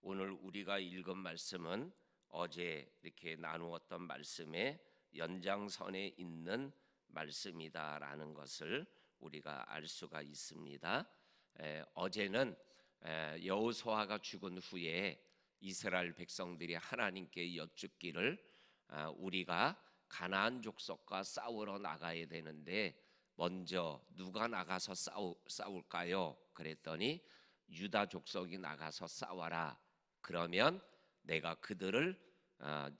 오늘 우리가 읽은 말씀은 어제 이렇게 나누었던 말씀의 연장선에 있는 말씀이다라는 것을 우리가 알 수가 있습니다. 어제는 여호수아가 죽은 후에 이스라엘 백성들이 하나님께 여쭙기를 우리가 가나안 족속과 싸우러 나가야 되는데 먼저 누가 나가서 싸울까요? 그랬더니 유다 족속이 나가서 싸워라. 그러면 내가 그들을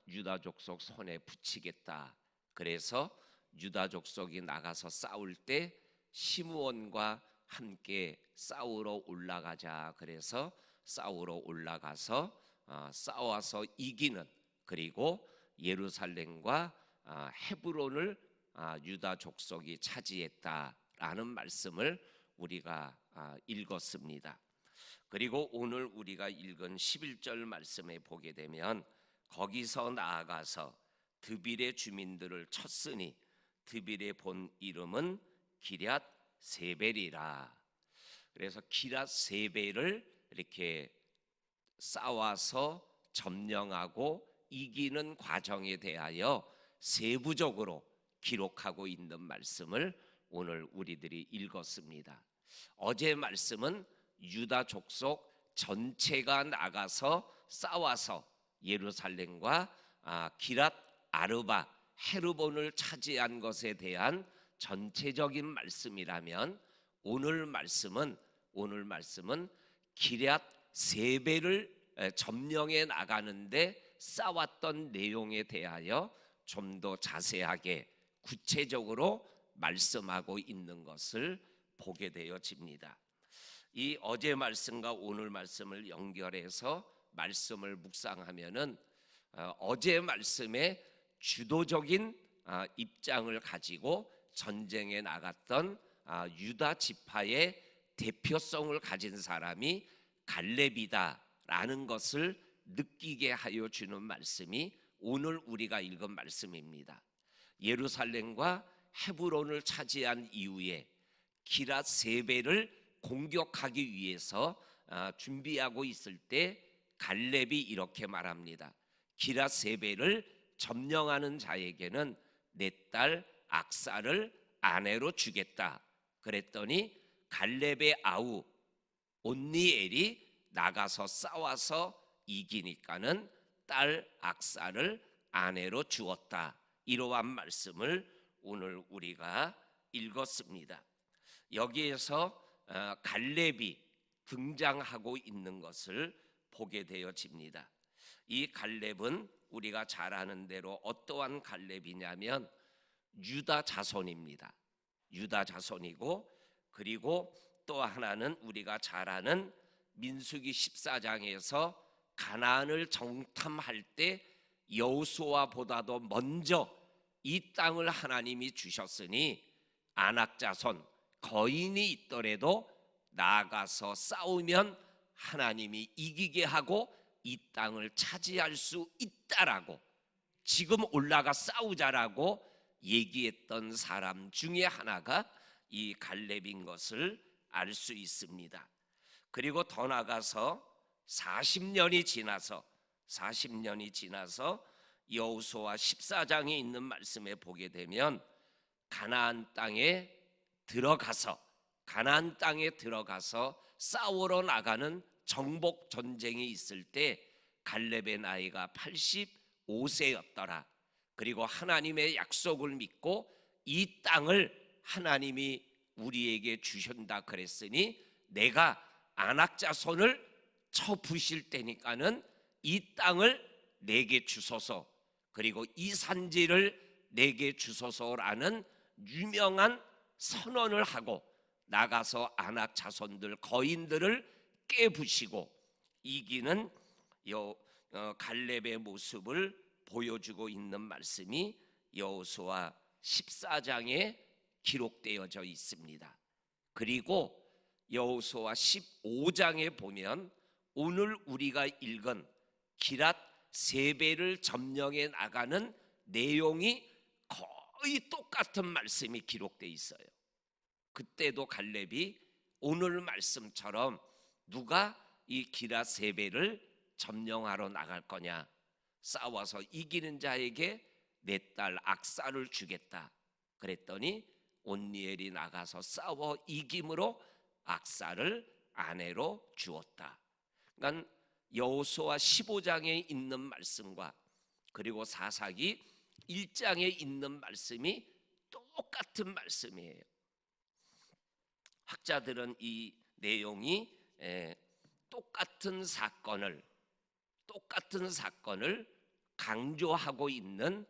유다 족속 손에 붙이겠다. 그래서 유다 족속이 나가서 싸울 때 시므온과 함께 싸우러 올라가자. 그래서 싸우러 올라가서 싸워서 이기는, 그리고 예루살렘과 헤브론을 유다 족속이 차지했다라는 말씀을 우리가 읽었습니다. 그리고 오늘 우리가 읽은 11절 말씀에 보게 되면 거기서 나아가서 드빌의 주민들을 쳤으니 드빌의 본 이름은 기럇 세벨이라. 그래서 기럇 세벨을 이렇게 싸워서 점령하고 이기는 과정에 대하여 세부적으로 기록하고 있는 말씀을 오늘 우리들이 읽었습니다. 어제 말씀은 유다 족속 전체가 나가서 싸워서 예루살렘과 기럇 아르바 헤르본을 차지한 것에 대한 전체적인 말씀이라면 오늘 말씀은 기럇 세벨을 점령해 나가는데 싸웠던 내용에 대하여 좀 더 자세하게 구체적으로 말씀하고 있는 것을 보게 되어집니다. 이 어제 말씀과 오늘 말씀을 연결해서 말씀을 묵상하면은 어제 말씀의 주도적인 입장을 가지고 전쟁에 나갔던 유다 지파의 대표성을 가진 사람이 갈렙이다라는 것을 느끼게 하여 주는 말씀이 오늘 우리가 읽은 말씀입니다. 예루살렘과 헤브론을 차지한 이후에 기럇 세벨을 공격하기 위해서 준비하고 있을 때 갈렙이 이렇게 말합니다. 기럇 세벨을 점령하는 자에게는 내 딸 악사를 아내로 주겠다. 그랬더니 갈렙의 아우 온니엘이 나가서 싸워서 이기니까는 딸 악사를 아내로 주었다. 이러한 말씀을 오늘 우리가 읽었습니다. 여기에서 갈렙이 등장하고 있는 것을 보게 되어집니다. 이 갈렙은 우리가 잘 아는 대로 어떠한 갈렙이냐면 유다 자손입니다. 유다 자손이고, 그리고 또 하나는 우리가 잘 아는 민수기 14장에서 가나안을 정탐할 때 여호수아보다도 먼저 이 땅을 하나님이 주셨으니 아낙 자손 거인이 있더라도 나아가서 싸우면 하나님이 이기게 하고 이 땅을 차지할 수 있다라고, 지금 올라가 싸우자라고 얘기했던 사람 중에 하나가 이 갈렙인 것을 알 수 있습니다. 그리고 더 나아가서 40년이 지나서 여호수아 14장에 있는 말씀에 보게 되면 가나안 땅에 들어가서 싸우러 나가는 정복 전쟁이 있을 때 갈렙의 나이가 85세였더라. 그리고 하나님의 약속을 믿고 이 땅을 하나님이 우리에게 주신다 그랬으니 내가 아낙 자손을 쳐 부실 때니까는 이 땅을 내게 주소서, 그리고 이 산지를 내게 주소서라는 유명한 선언을 하고 나가서 아낙 자손들 거인들을 깨부시고 이기는 갈렙의 모습을 보여주고 있는 말씀이 여호수아 14장에 기록되어져 있습니다. 그리고 여호수아 15장에 보면 오늘 우리가 읽은 기럇 세벨을 점령해 나가는 내용이 거의 똑같은 말씀이 기록되어 있어요. 그때도 갈렙이 오늘 말씀처럼 누가 이 기럇 세벨을 점령하러 나갈 거냐? 싸워서 이기는 자에게 내 딸 악사를 주겠다. 그랬더니 온니엘이 나가서 싸워 이김으로 악사를 아내로 주었다. 그러니까 여호수아 15장에 있는 말씀과 그리고 사사기 1장에 있는 말씀이 똑같은 말씀이에요. 학자들은 이 내용이 똑같은 사건을 강조하고 있는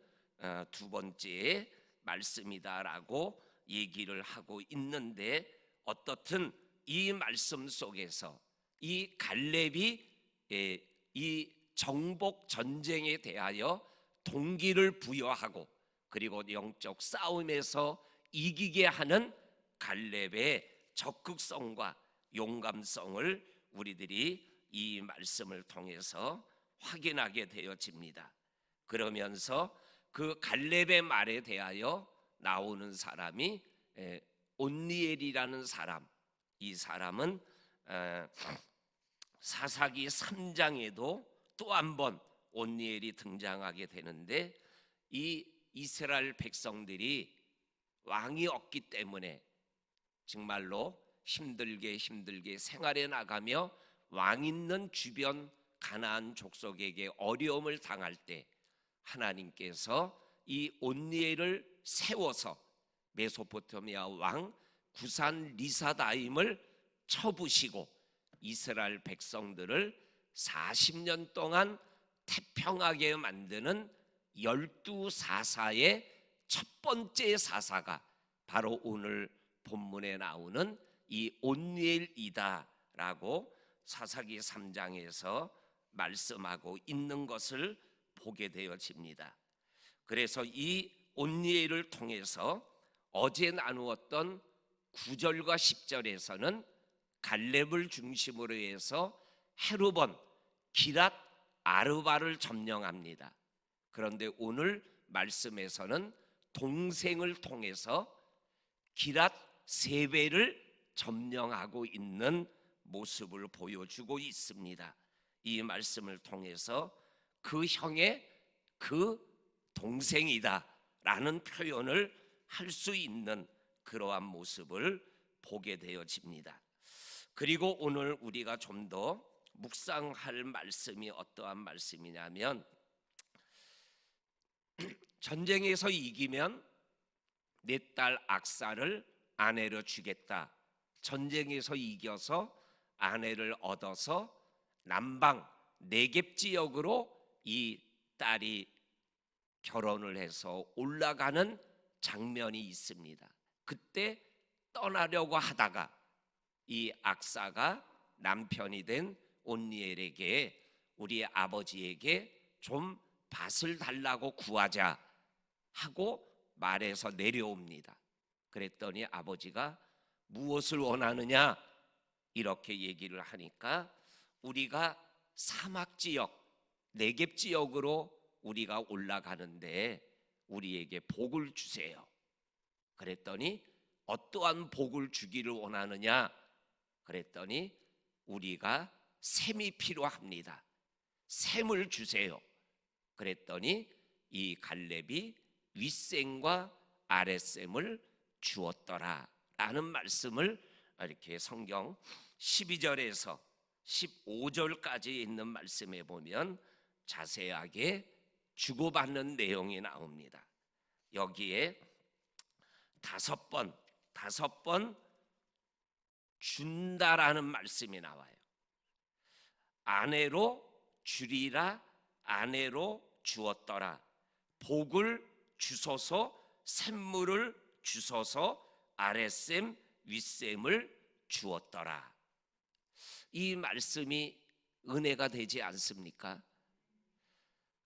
두 번째 말씀이다라고 얘기를 하고 있는데, 어떻든 이 말씀 속에서 이 갈렙이 이 정복 전쟁에 대하여 동기를 부여하고 그리고 영적 싸움에서 이기게 하는 갈렙의 적극성과 용감성을 우리들이 이 말씀을 통해서 확인하게 되어집니다. 그러면서 그 갈렙의 말에 대하여 나오는 사람이 온니엘이라는 사람, 이 사람은 사사기 3장에도 또 한 번 온니엘이 등장하게 되는데, 이 이스라엘 백성들이 왕이 없기 때문에 정말로 힘들게 생활해 나가며 왕 있는 주변 가나안 족속에게 어려움을 당할 때 하나님께서 이 온니엘을 세워서 메소포타미아 왕 구산 리사다임을 쳐부시고 이스라엘 백성들을 40년 동안 태평하게 만드는 12사사의 첫 번째 사사가 바로 오늘 본문에 나오는 이 온니엘이다라고 사사기 3장에서 말씀하고 있는 것을 보게 되어집니다. 그래서 이 온니엘을 통해서 어제 나누었던 9절과 10절에서는 갈렙을 중심으로 해서 헤르본, 기랏 아르바를 점령합니다. 그런데 오늘 말씀에서는 동생을 통해서 기랏 세베를 점령하고 있는 모습을 보여주고 있습니다. 이 말씀을 통해서 그 형의 그 동생이다라는 표현을 할 수 있는 그러한 모습을 보게 되어집니다. 그리고 오늘 우리가 좀 더 묵상할 말씀이 어떠한 말씀이냐면, 전쟁에서 이기면 내 딸 악사를 아내로 주겠다. 전쟁에서 이겨서 아내를 얻어서 남방 네겝 지역으로 이 딸이 결혼을 해서 올라가는 장면이 있습니다. 그때 떠나려고 하다가 이 악사가 남편이 된 온니엘에게 우리 아버지에게 좀 밭을 달라고 구하자 하고 말해서 내려옵니다. 그랬더니 아버지가 무엇을 원하느냐 이렇게 얘기를 하니까, 우리가 사막 지역 네겝 지역으로 우리가 올라가는데 우리에게 복을 주세요. 그랬더니 어떠한 복을 주기를 원하느냐 그랬더니 우리가 샘이 필요합니다. 샘을 주세요. 그랬더니 이 갈렙이 윗샘과 아랫샘을 주었더라 라는 말씀을 이렇게 성경 12절에서 15절까지 있는 말씀에 보면 자세하게 주고받는 내용이 나옵니다. 여기에 다섯 번 준다라는 말씀이 나와요. 아내로 주리라, 아내로 주었더라, 복을 주소서, 샘물을 주소서, 아랫샘 윗샘을 주었더라. 이 말씀이 은혜가 되지 않습니까?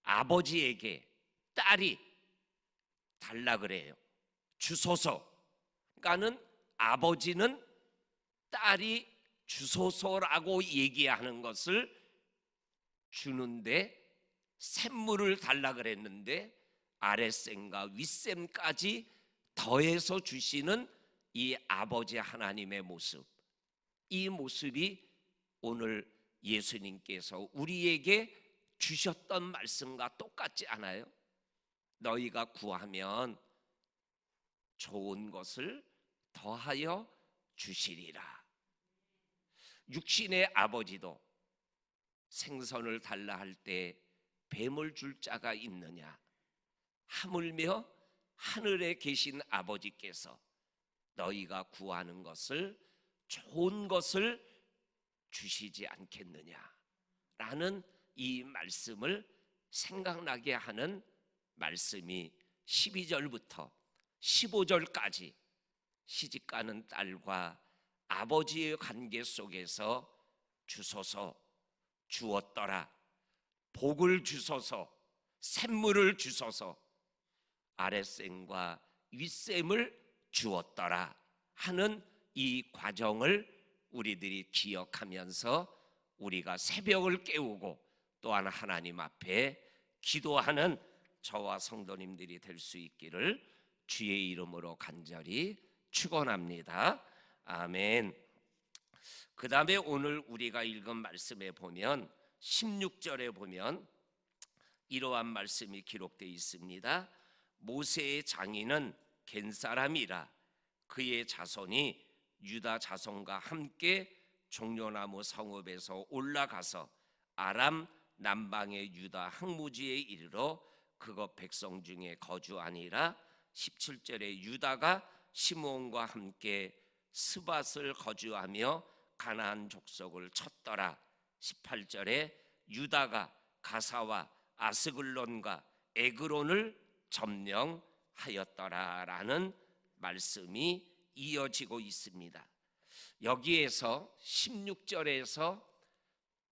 아버지에게 딸이 달라 그래요. 주소서. 그러니까는 아버지는 딸이 주소서라고 얘기하는 것을 주는데, 샘물을 달라 그랬는데 아랫샘과 윗샘까지 더해서 주시는 이 아버지 하나님의 모습, 이 모습이 오늘 예수님께서 우리에게 주셨던 말씀과 똑같지 않아요? 너희가 구하면 좋은 것을 더하여 주시리라. 육신의 아버지도 생선을 달라 할 때 뱀을 줄 자가 있느냐? 하물며 하늘에 계신 아버지께서 너희가 구하는 것을 좋은 것을 주시지 않겠느냐? 라는 이 말씀을 생각나게 하는 말씀이 12절부터 15절까지 시집가는 딸과 아버지의 관계 속에서 주소서, 주었더라, 복을 주소서, 샘물을 주소서, 아랫샘과 윗샘을 주었더라 하는 이 과정을 우리들이 기억하면서 우리가 새벽을 깨우고 또한 하나님 앞에 기도하는 저와 성도님들이 될 수 있기를 주의 이름으로 간절히 축원합니다. 아멘. 그 다음에 오늘 우리가 읽은 말씀에 보면 16절에 보면 이러한 말씀이 기록되어 있습니다. 모세의 장인은 겐사람이라 그의 자손이 유다 자손과 함께 종려나무 성읍에서 올라가서 아람 남방의 유다 항무지에 이르러 그것 백성 중에 거주하니라. 17절에 유다가 시므온과 함께 스밧을 거주하며 가나안 족속을 쳤더라. 18절에 유다가 가사와 아스글론과 에그론을 점령하였더라라는 말씀이 이어지고 있습니다. 여기에서 16절에서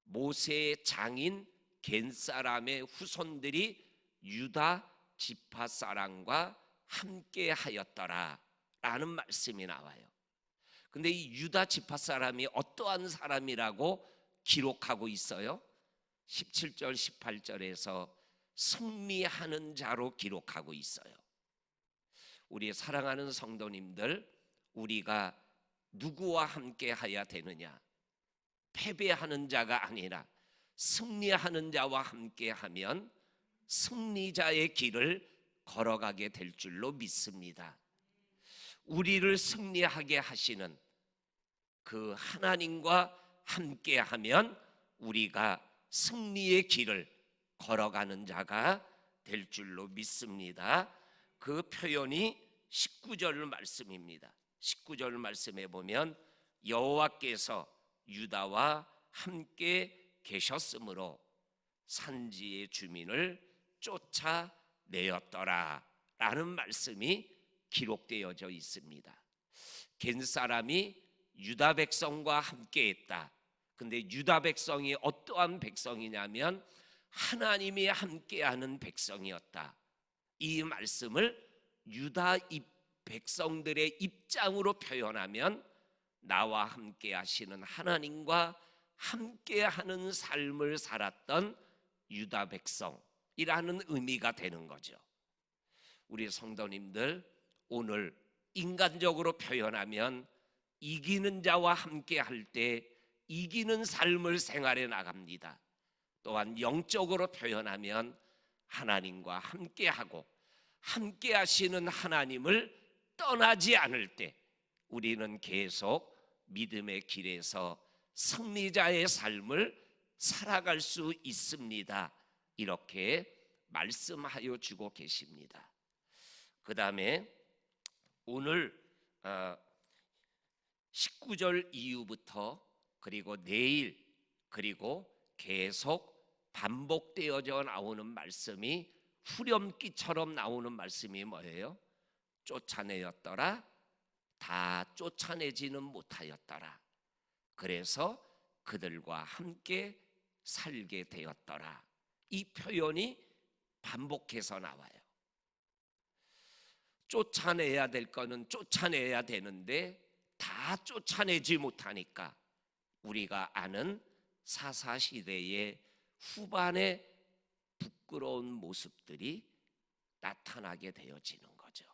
모세의 장인 겐사람의 후손들이 유다 지파 사람과 함께 하였더라라는 말씀이 나와요. 근데 이 유다 지파 사람이 어떠한 사람이라고 기록하고 있어요? 17절 18절에서 승리하는 자로 기록하고 있어요. 우리 사랑하는 성도님들, 우리가 누구와 함께 하야 되느냐? 패배하는 자가 아니라 승리하는 자와 함께 하면 승리자의 길을 걸어가게 될 줄로 믿습니다. 우리를 승리하게 하시는 그 하나님과 함께 하면 우리가 승리의 길을 걸어가는 자가 될 줄로 믿습니다. 그 표현이 19절 말씀입니다. 19절 말씀에 보면 여호와께서 유다와 함께 계셨으므로 산지의 주민을 쫓아내었더라 라는 말씀이 기록되어져 있습니다. 겐사람이 유다 백성과 함께 했다. 근데 유다 백성이 어떠한 백성이냐면 하나님이 함께하는 백성이었다. 이 말씀을 유다 백성들의 입장으로 표현하면 나와 함께 하시는 하나님과 함께하는 삶을 살았던 유다 백성이라는 의미가 되는 거죠. 우리 성도님들, 오늘 인간적으로 표현하면 이기는 자와 함께 할 때 이기는 삶을 생활해 나갑니다. 또한 영적으로 표현하면 하나님과 함께하고 함께 하시는 하나님을 떠나지 않을 때 우리는 계속 믿음의 길에서 승리자의 삶을 살아갈 수 있습니다. 이렇게 말씀하여 주고 계십니다. 그 다음에 오늘 19절 이후부터 그리고 내일 그리고 계속 반복되어져 나오는 말씀이 후렴기처럼 나오는 말씀이 뭐예요? 쫓아내었더라, 다 쫓아내지는 못하였더라. 그래서 그들과 함께 살게 되었더라. 이 표현이 반복해서 나와요. 쫓아내야 될 거는 쫓아내야 되는데 다 쫓아내지 못하니까 우리가 아는 사사시대의 후반의 부끄러운 모습들이 나타나게 되어지는 거죠.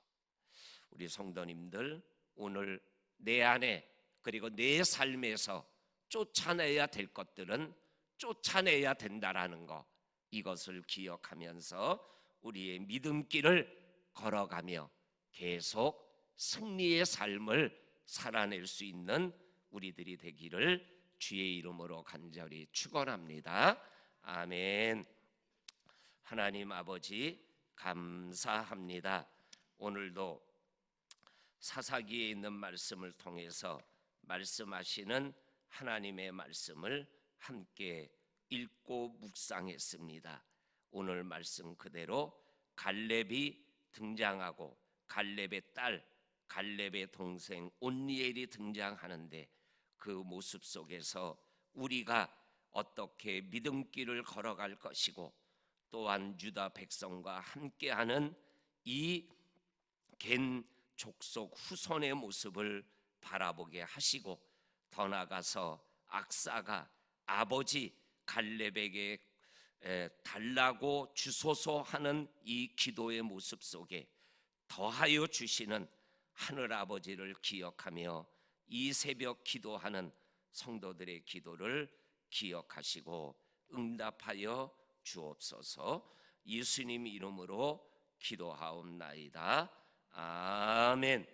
우리 성도님들, 오늘 내 안에 그리고 내 삶에서 쫓아내야 될 것들은 쫓아내야 된다라는 것, 이것을 기억하면서 우리의 믿음길을 걸어가며 계속 승리의 삶을 살아낼 수 있는 우리들이 되기를 주의 이름으로 간절히 축원합니다. 아멘. 하나님 아버지 감사합니다. 오늘도 사사기에 있는 말씀을 통해서 말씀하시는 하나님의 말씀을 함께 읽고 묵상했습니다. 오늘 말씀 그대로 갈렙이 등장하고 갈렙의 딸, 갈렙의 동생 온니엘이 등장하는데 그 모습 속에서 우리가 어떻게 믿음길을 걸어갈 것이고 또한 유다 백성과 함께하는 이 갠 족속 후손의 모습을 바라보게 하시고 더 나아가서 악사가 아버지 갈렙에게 달라고 주소서 하는 이 기도의 모습 속에 더하여 주시는 하늘아버지를 기억하며 이 새벽 기도하는 성도들의 기도를 기억하시고 응답하여 주옵소서. 예수님 이름으로 기도하옵나이다. 아멘.